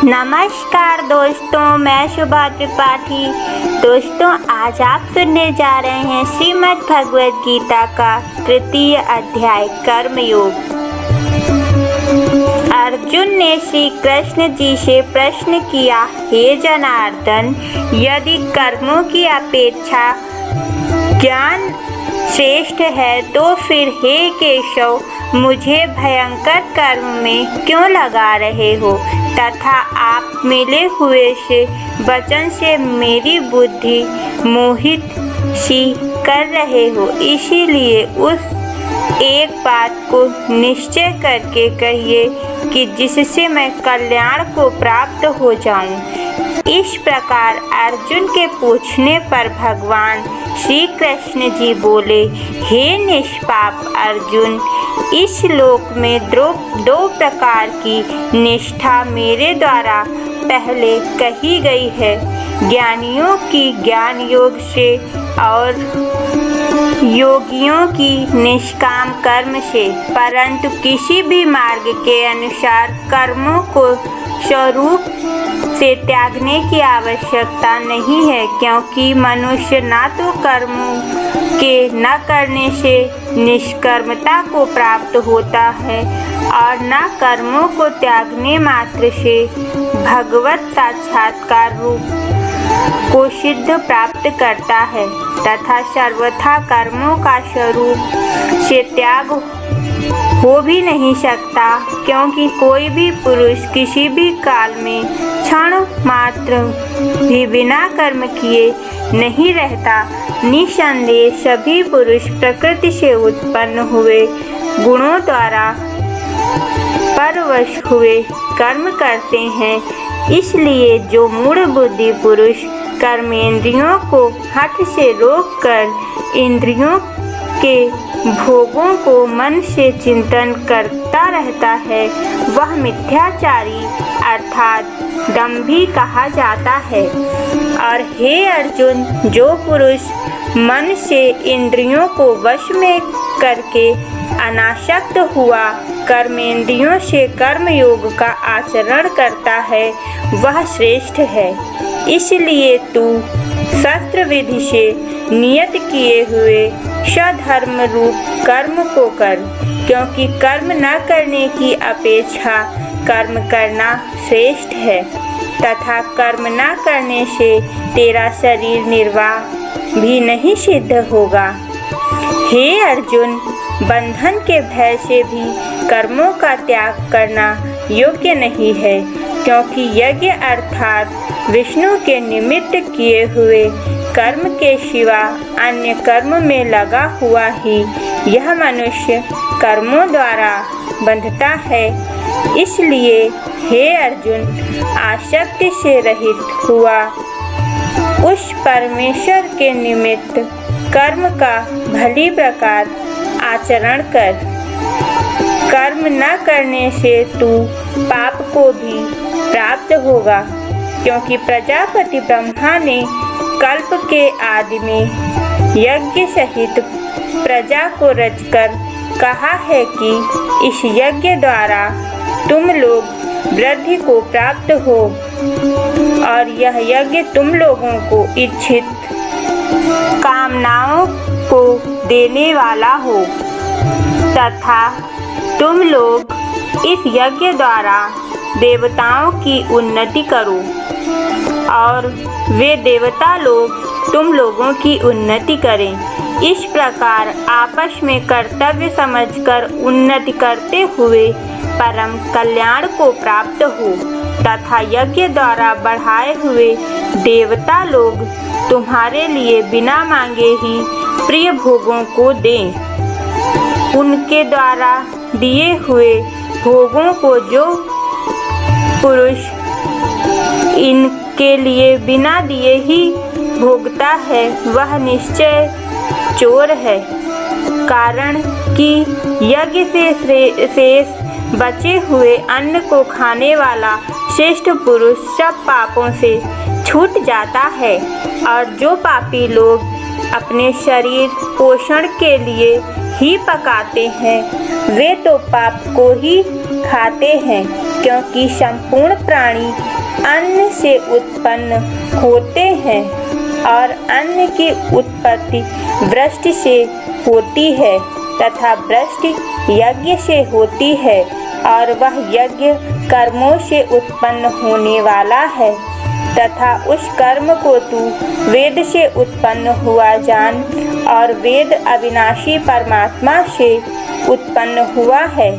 नमस्कार दोस्तों, मैं शुभा त्रिपाठी। दोस्तों, आज आप सुनने जा रहे हैं श्रीमद् भगवद गीता का तृतीय अध्याय कर्मयोग। अर्जुन ने श्री कृष्ण जी से प्रश्न किया, हे जनार्दन, यदि कर्मों की अपेक्षा ज्ञान श्रेष्ठ है तो फिर हे केशव, मुझे भयंकर कर्म में क्यों लगा रहे हो तथा आप मिले हुए से वचन से मेरी बुद्धि मोहित सी कर रहे हो। इसीलिए उस एक बात को निश्चय करके कहिए कि जिससे मैं कल्याण को प्राप्त हो जाऊं। इस प्रकार अर्जुन के पूछने पर भगवान श्री कृष्ण जी बोले, हे निष्पाप अर्जुन, इस लोक में दो प्रकार की निष्ठा मेरे द्वारा पहले कही गई है, ज्ञानियों की ज्ञान योग से और योगियों की निष्काम कर्म से। परंतु किसी भी मार्ग के अनुसार कर्मों को स्वरूप से त्यागने की आवश्यकता नहीं है, क्योंकि मनुष्य ना तो कर्मों के न करने से निष्कर्मता को प्राप्त होता है और न कर्मों को त्यागने मात्र से भगवत साक्षात्कार रूप को सिद्ध प्राप्त करता है, तथा सर्वथा कर्मों का स्वरूप से त्याग हो भी नहीं सकता, क्योंकि कोई भी पुरुष किसी भी काल में क्षण मात्र भी बिना कर्म किए नहीं रहता। निसंदेह सभी पुरुष प्रकृति से उत्पन्न हुए गुणों द्वारा परवश हुए कर्म करते हैं। इसलिए जो मूढ़ बुद्धि पुरुष कर्मेंद्रियों को हठ से रोककर इंद्रियों के भोगों को मन से चिंतन करता रहता है, वह मिथ्याचारी अर्थात दंभी कहा जाता है। और हे अर्जुन, जो पुरुष मन से इंद्रियों को वश में करके अनासक्त हुआ कर्मेंद्रियों से कर्मयोग का आचरण करता है, वह श्रेष्ठ है। इसलिए तू शास्त्र विधि से नियत किए हुए स्वधर्म रूप कर्म को कर, क्योंकि कर्म न करने की अपेक्षा कर्म करना श्रेष्ठ है, तथा कर्म न करने से तेरा शरीर निर्वाह भी नहीं सिद्ध होगा। हे अर्जुन, बंधन के भय से भी कर्मों का त्याग करना योग्य नहीं है, क्योंकि यज्ञ अर्थात विष्णु के निमित्त किए हुए कर्म के सिवा अन्य कर्म में लगा हुआ ही यह मनुष्य कर्मों द्वारा बंधता है। इसलिए हे अर्जुन, आसक्ति से रहित हुआ उस परमेश्वर के निमित्त कर्म का भली प्रकार आचरण कर। कर्म न करने से तू पाप को भी प्राप्त होगा, क्योंकि प्रजापति ब्रह्मा ने कल्प के आदि में यज्ञ सहित प्रजा को रचकर कहा है कि इस यज्ञ द्वारा तुम लोग वृद्धि को प्राप्त हो और यह यज्ञ तुम लोगों को इच्छित कामनाओं को देने वाला हो, तथा तुम लोग इस यज्ञ द्वारा देवताओं की उन्नति करो और वे देवता लोग तुम लोगों की उन्नति करें। इस प्रकार आपस में कर्तव्य समझकर उन्नति करते हुए परम कल्याण को प्राप्त हो, तथा यज्ञ द्वारा बढ़ाए हुए देवता लोग तुम्हारे लिए बिना मांगे ही प्रिय भोगों को दें। उनके द्वारा दिए हुए भोगों को जो पुरुष इनके लिए बिना दिए ही भोगता है, वह निश्चय चोर है। कारण कि यज्ञ से शेष बचे हुए अन्न को खाने वाला श्रेष्ठ पुरुष सब पापों से छूट जाता है, और जो पापी लोग अपने शरीर पोषण के लिए ही पकाते हैं, वे तो पाप को ही खाते हैं, क्योंकि संपूर्ण प्राणी अन्न से उत्पन्न होते हैं और अन्न की उत्पत्ति वृष्टि से होती है तथा वृष्टि यज्ञ से होती है और वह यज्ञ कर्मों से उत्पन्न होने वाला है तथा उस कर्म को तू वेद से उत्पन्न हुआ जान और वेद अविनाशी परमात्मा से उत्पन्न हुआ है।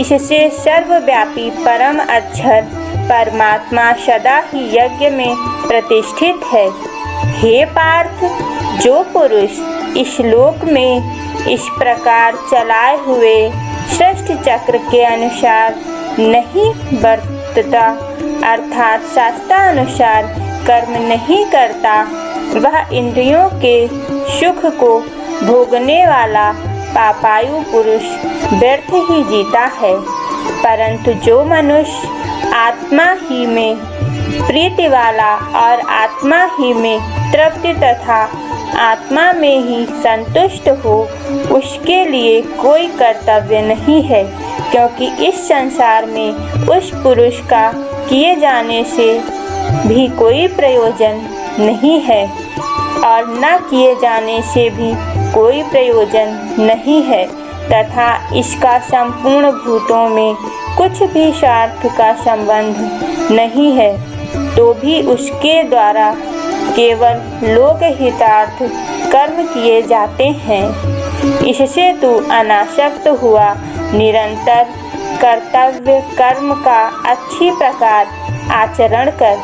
इससे सर्वव्यापी परम अक्षर परमात्मा सदा ही यज्ञ में प्रतिष्ठित है। हे पार्थ, जो पुरुष इस लोक में इस प्रकार चलाए हुए सृष्टि चक्र के अनुसार नहीं बरतता अर्थात शास्त्रानुसार कर्म नहीं करता, वह इंद्रियों के सुख को भोगने वाला पापायु पुरुष व्यर्थ ही जीता है। परंतु जो मनुष्य आत्मा ही में प्रीति वाला और आत्मा ही में तृप्ति तथा आत्मा में ही संतुष्ट हो, उसके लिए कोई कर्तव्य नहीं है, क्योंकि इस संसार में उस पुरुष का किए जाने से भी कोई प्रयोजन नहीं है और न किए जाने से भी कोई प्रयोजन नहीं है तथा इसका संपूर्ण भूतों में कुछ भी स्वार्थ का संबंध नहीं है, तो भी उसके द्वारा केवल लोक हितार्थ कर्म किए जाते हैं। इससे तू अनासक्त हुआ निरंतर कर्तव्य कर्म का अच्छी प्रकार आचरण कर,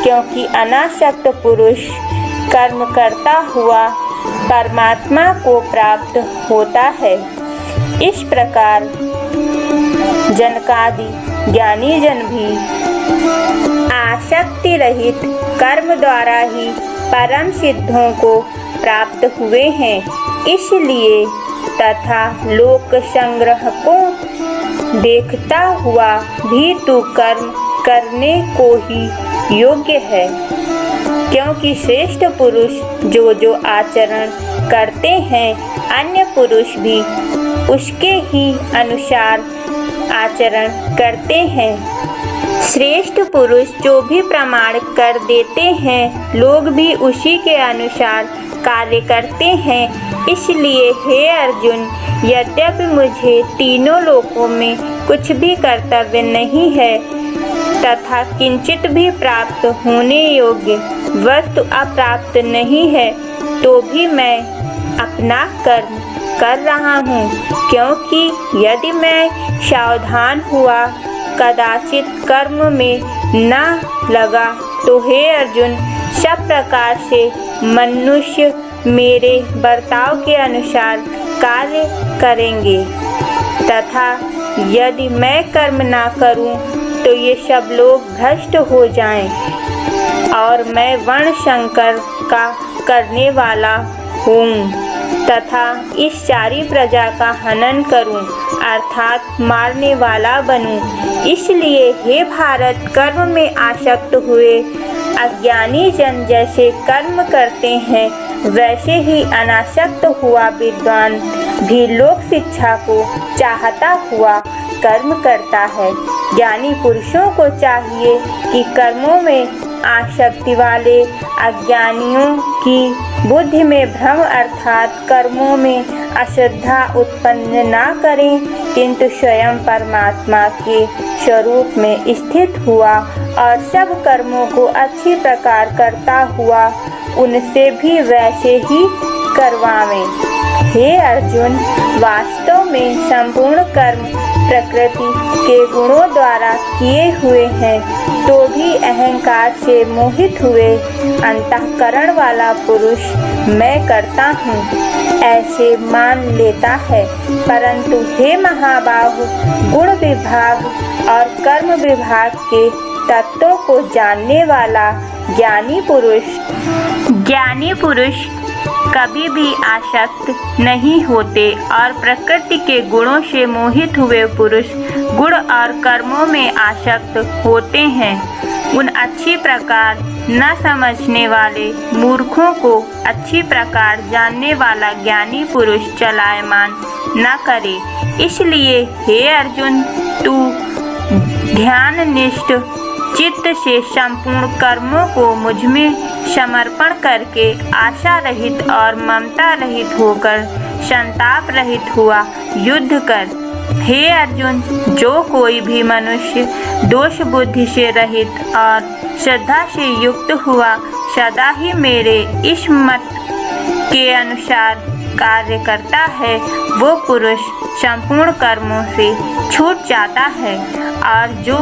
क्योंकि अनासक्त पुरुष कर्म करता हुआ परमात्मा को प्राप्त होता है। इस प्रकार जनकादि ज्ञानी जन भी आसक्ति रहित कर्म द्वारा ही परम सिद्धों को प्राप्त हुए हैं। इसलिए तथा लोक संग्रह को देखता हुआ भी तू कर्म करने को ही योग्य है, क्योंकि श्रेष्ठ पुरुष जो जो आचरण करते हैं अन्य पुरुष भी उसके ही अनुसार आचरण करते हैं। श्रेष्ठ पुरुष जो भी प्रमाण कर देते हैं, लोग भी उसी के अनुसार कार्य करते हैं। इसलिए हे अर्जुन, यद्यपि मुझे तीनों लोकों में कुछ भी कर्तव्य नहीं है तथा किंचित भी प्राप्त होने योग्य वस्तु अप्राप्त नहीं है, तो भी मैं अपना कर्म कर रहा हूँ, क्योंकि यदि मैं सावधान हुआ कदाचित कर्म में न लगा तो हे अर्जुन, सब प्रकार से मनुष्य मेरे बर्ताव के अनुसार कार्य करेंगे तथा यदि मैं कर्म ना करूं तो ये सब लोग भ्रष्ट हो जाएं और मैं वर्ण संकर का करने वाला हूँ तथा इस सारी प्रजा का हनन करूं अर्थात मारने वाला बनूं। इसलिए हे भारत, कर्म में आसक्त हुए अज्ञानी जन जैसे कर्म करते हैं, वैसे ही अनासक्त हुआ विद्वान भी लोक शिक्षा को चाहता हुआ कर्म करता है। ज्ञानी पुरुषों को चाहिए कि कर्मों में आसक्ति वाले अज्ञानियों की बुद्धि में भ्रम अर्थात कर्मों में अश्रद्धा उत्पन्न न करें, किंतु स्वयं परमात्मा के स्वरूप में स्थित हुआ और सब कर्मों को अच्छी प्रकार करता हुआ उनसे भी वैसे ही करवावें। हे अर्जुन, वास्तव में संपूर्ण कर्म प्रकृति के गुणों द्वारा किए हुए हैं, तो भी अहंकार से मोहित हुए अंतःकरण वाला पुरुष मैं करता हूँ ऐसे मान लेता है। परंतु हे महाबाहु, गुण विभाग और कर्म विभाग के तत्वों को जानने वाला ज्ञानी पुरुष कभी भी आसक्त नहीं होते और प्रकृति के गुणों से मोहित हुए पुरुष गुण और कर्मों में आसक्त होते हैं। उन अच्छी प्रकार न समझने वाले मूर्खों को अच्छी प्रकार जानने वाला ज्ञानी पुरुष चलायमान न करे। इसलिए हे अर्जुन, तू ध्याननिष्ठ चित्त से संपूर्ण कर्मों को मुझमें समर्पण करके आशा रहित और ममता रहित होकर संताप रहित हुआ युद्ध कर। हे अर्जुन, जो कोई भी मनुष्य दोष बुद्धि से रहित और श्रद्धा से युक्त हुआ सदा ही मेरे इस मत के अनुसार कार्य करता है, वो पुरुष संपूर्ण कर्मों से छूट जाता है। और जो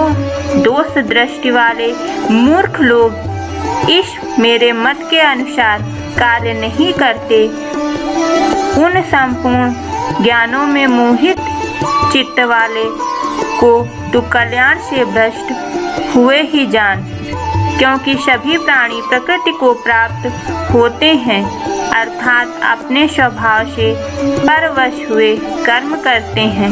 दोष दृष्टि वाले मूर्ख लोग इस मेरे मत के अनुसार कार्य नहीं करते, उन संपूर्ण ज्ञानों में मोहित चित्त वाले को तू कल्याण से भ्रष्ट हुए ही जान। क्योंकि सभी प्राणी प्रकृति को प्राप्त होते हैं, अर्थात अपने स्वभाव से परवश हुए कर्म करते हैं।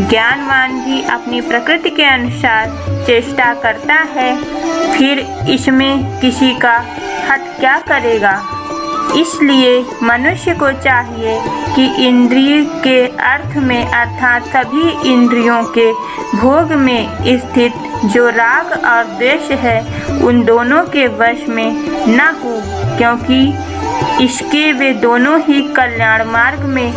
ज्ञानवान भी अपनी प्रकृति के अनुसार चेष्टा करता है, फिर इसमें किसी का हट क्या करेगा। इसलिए मनुष्य को चाहिए कि इंद्रिय के अर्थ में अर्थात सभी इंद्रियों के भोग में स्थित जो राग और द्वेष है, उन दोनों के वश में न हो, क्योंकि इसके वे दोनों ही कल्याण मार्ग में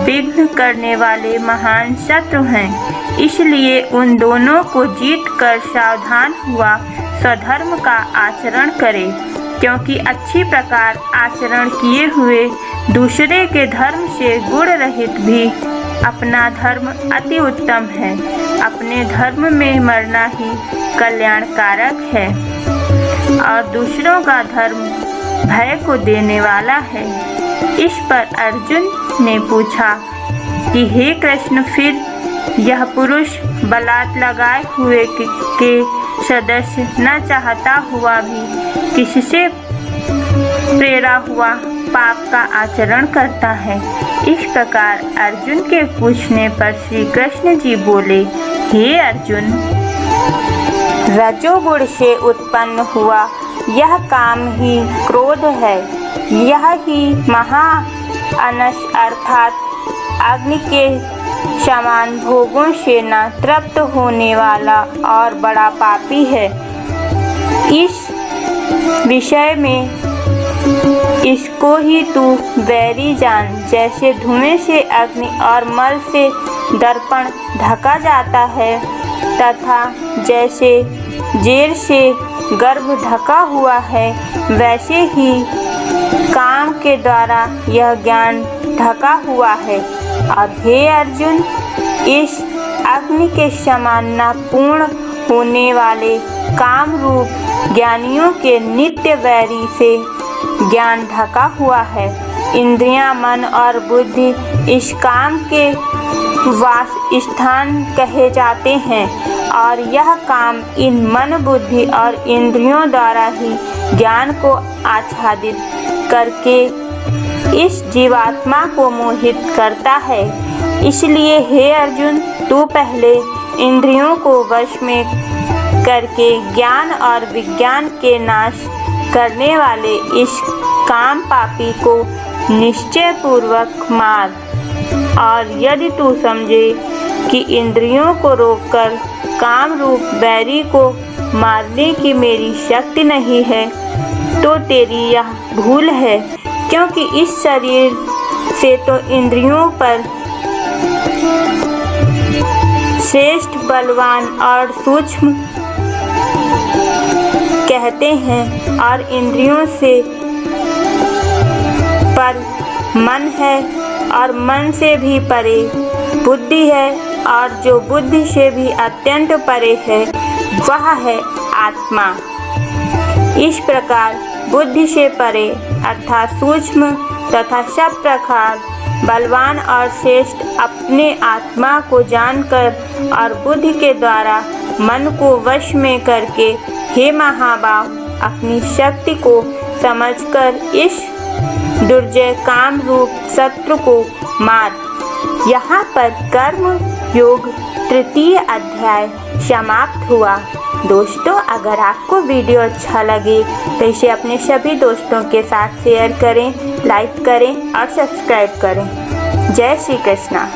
विघ्न करने वाले महान शत्रु हैं। इसलिए उन दोनों को जीत कर सावधान हुआ स्वधर्म का आचरण करे, क्योंकि अच्छी प्रकार आचरण किए हुए दूसरे के धर्म से गुण रहित भी अपना धर्म अति उत्तम है। अपने धर्म में मरना ही कल्याणकारक है और दूसरों का धर्म भय को देने वाला है। इस पर अर्जुन ने पूछा कि हे कृष्ण, फिर यह पुरुष बलात् लगाए हुए के सदस्य न चाहता हुआ भी किससे प्रेरा हुआ पाप का आचरण करता है। इस प्रकार अर्जुन के पूछने पर श्री कृष्ण जी बोले, हे अर्जुन, रजोगुण से उत्पन्न हुआ यह काम ही क्रोध है। यह ही महाअनस अर्थात अग्नि के समान भोगों से न तृप्त होने वाला और बड़ा पापी है। इस विषय में इसको ही तू वैरी जान। जैसे धुएं से अग्नि और मल से दर्पण ढका जाता है, तथा जैसे जेर से गर्भ ढका हुआ है, वैसे ही काम के द्वारा यह ज्ञान ढका हुआ है। और हे अर्जुन, इस अग्नि के समान न पूर्ण होने वाले काम रूप ज्ञानियों के नित्य वैरी से ज्ञान ढका हुआ है। इंद्रियां, मन और बुद्धि इस काम के वास स्थान कहे जाते हैं, और यह काम इन मन, बुद्धि और इंद्रियों द्वारा ही ज्ञान को आच्छादित करके इस जीवात्मा को मोहित करता है। इसलिए हे अर्जुन, तू पहले इंद्रियों को वश में करके ज्ञान और विज्ञान के नाश करने वाले इस काम पापी को निश्चय पूर्वक मार। और यदि तू समझे कि इंद्रियों को रोककर काम रूप बैरी को मारने की मेरी शक्ति नहीं है, तो तेरी यह भूल है। क्योंकि इस शरीर से तो इंद्रियों पर श्रेष्ठ, बलवान और सूक्ष्म कहते हैं, और इंद्रियों से पर मन है, और मन से भी परे बुद्धि है, और जो बुद्धि से भी अत्यंत परे है, वह है आत्मा। इस प्रकार बुद्धि से परे अर्थात सूक्ष्म तथा सब प्रकार बलवान और श्रेष्ठ अपने आत्मा को जानकर और बुद्धि के द्वारा मन को वश में करके, हे महाबाह, अपनी शक्ति को समझकर इस दुर्जय काम रूप शत्रु को मार। यहाँ पर कर्म योग तृतीय अध्याय समाप्त हुआ। दोस्तों, अगर आपको वीडियो अच्छा लगे तो इसे अपने सभी दोस्तों के साथ शेयर करें, लाइक करें और सब्सक्राइब करें। जय श्री कृष्णा।